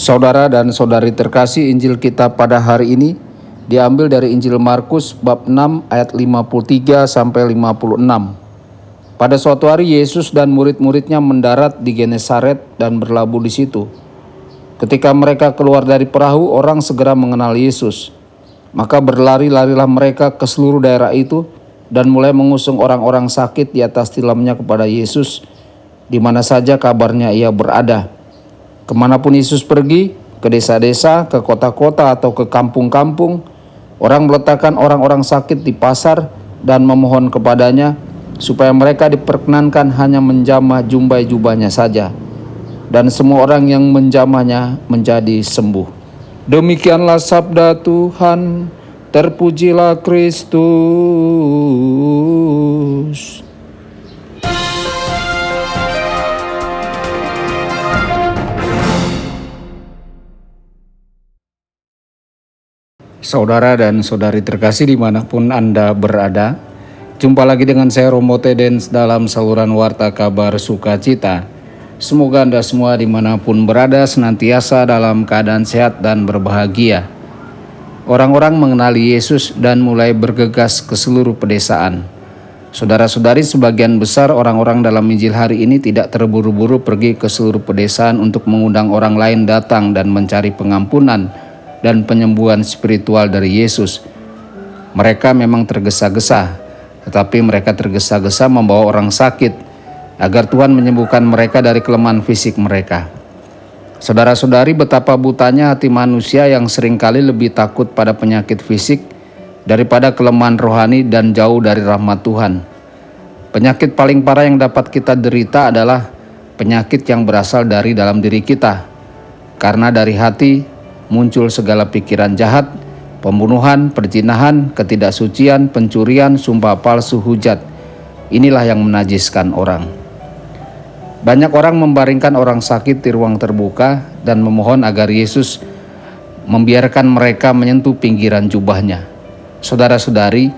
Saudara dan saudari terkasih, Injil kita pada hari ini diambil dari Injil Markus bab 6 ayat 53 sampai 56. Pada suatu hari Yesus dan murid-muridnya mendarat di Genesaret dan berlabuh di situ. Ketika mereka keluar dari perahu, orang segera mengenal Yesus. Maka berlari-larilah mereka ke seluruh daerah itu dan mulai mengusung orang-orang sakit di atas tilamnya kepada Yesus, di mana saja kabarnya ia berada. Kemanapun Yesus pergi, ke desa-desa, ke kota-kota atau ke kampung-kampung, orang meletakkan orang-orang sakit di pasar dan memohon kepadanya supaya mereka diperkenankan hanya menjamah jumbai jubahnya saja. Dan semua orang yang menjamahnya menjadi sembuh. Demikianlah sabda Tuhan, terpujilah Kristus. Saudara dan saudari terkasih dimanapun Anda berada, jumpa lagi dengan saya Romo Tedens dalam saluran Warta Kabar Sukacita. Semoga Anda semua dimanapun berada senantiasa dalam keadaan sehat dan berbahagia. Orang-orang mengenali Yesus dan mulai bergegas ke seluruh pedesaan. Saudara-saudari, sebagian besar orang-orang dalam Injil hari ini tidak terburu-buru pergi ke seluruh pedesaan untuk mengundang orang lain datang dan mencari pengampunan dan penyembuhan spiritual dari Yesus. Mereka memang tergesa-gesa, tetapi mereka tergesa-gesa membawa orang sakit agar Tuhan menyembuhkan mereka dari kelemahan fisik mereka. Saudara-saudari, betapa butanya hati manusia yang seringkali lebih takut pada penyakit fisik daripada kelemahan rohani dan jauh dari rahmat Tuhan. Penyakit paling parah yang dapat kita derita adalah penyakit yang berasal dari dalam diri kita, karena dari hati muncul segala pikiran jahat, pembunuhan, perzinahan, ketidaksucian, pencurian, sumpah palsu, hujat. Inilah yang menajiskan orang. Banyak orang membaringkan orang sakit di ruang terbuka dan memohon agar Yesus membiarkan mereka menyentuh pinggiran jubahnya. Saudara-saudari,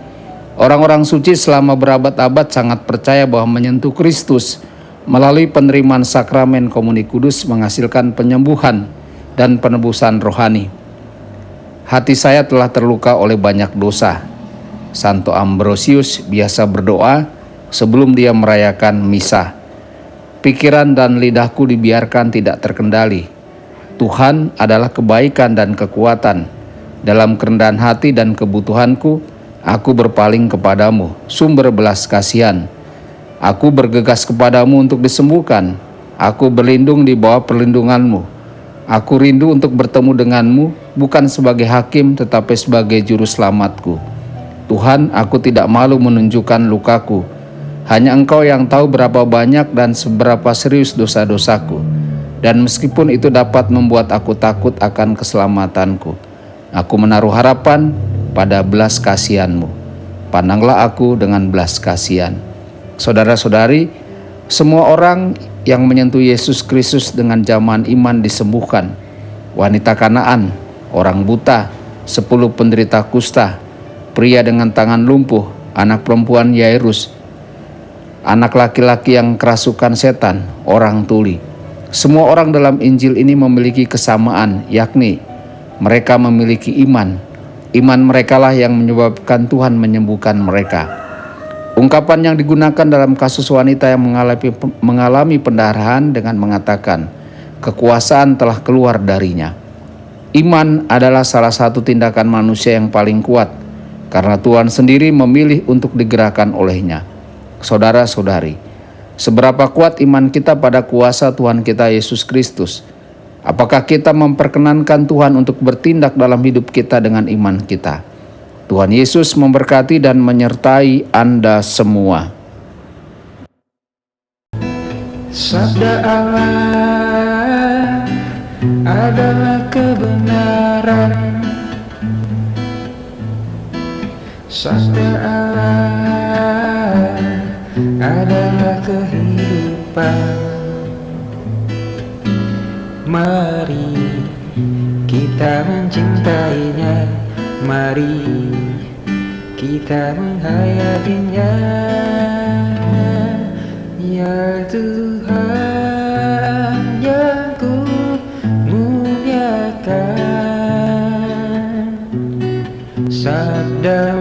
orang-orang suci selama berabad-abad sangat percaya bahwa menyentuh Kristus melalui penerimaan sakramen Komuni Kudus menghasilkan penyembuhan dan penebusan rohani. Hati saya telah terluka oleh banyak dosa. Santo Ambrosius biasa berdoa sebelum dia merayakan misa. Pikiran dan lidahku dibiarkan tidak terkendali. Tuhan adalah kebaikan dan kekuatan. Dalam kerendahan hati dan kebutuhanku, aku berpaling kepadamu, sumber belas kasihan. Aku bergegas kepadamu untuk disembuhkan. Aku berlindung di bawah perlindunganmu. Aku rindu untuk bertemu denganmu, bukan sebagai hakim tetapi sebagai juru selamatku. Tuhan, aku tidak malu menunjukkan lukaku. Hanya Engkau yang tahu berapa banyak dan seberapa serius dosa-dosaku. Dan meskipun itu dapat membuat aku takut akan keselamatanku, aku menaruh harapan pada belas kasihan-Mu. Pandanglah aku dengan belas kasihan. Saudara-saudari, semua orang yang menyentuh Yesus Kristus dengan jaman iman disembuhkan. Wanita Kanaan, orang buta, 10 penderita kusta, pria dengan tangan lumpuh, anak perempuan Yairus, anak laki-laki yang kerasukan setan, orang tuli. Semua orang dalam Injil ini memiliki kesamaan, yakni mereka memiliki iman. Iman merekalah yang menyebabkan Tuhan menyembuhkan mereka. Ungkapan yang digunakan dalam kasus wanita yang mengalami pendarahan dengan mengatakan, kekuasaan telah keluar darinya. Iman adalah salah satu tindakan manusia yang paling kuat, karena Tuhan sendiri memilih untuk digerakkan olehnya. Saudara-saudari, seberapa kuat iman kita pada kuasa Tuhan kita Yesus Kristus? Apakah kita memperkenankan Tuhan untuk bertindak dalam hidup kita dengan iman kita? Tuhan Yesus memberkati dan menyertai Anda semua. Sabda Allah adalah kebenaran. Sabda Allah adalah kehidupan. Mari kita mencintainya. Mari kita menghayatinya, ya Tuhan yang ku muliakan. dalam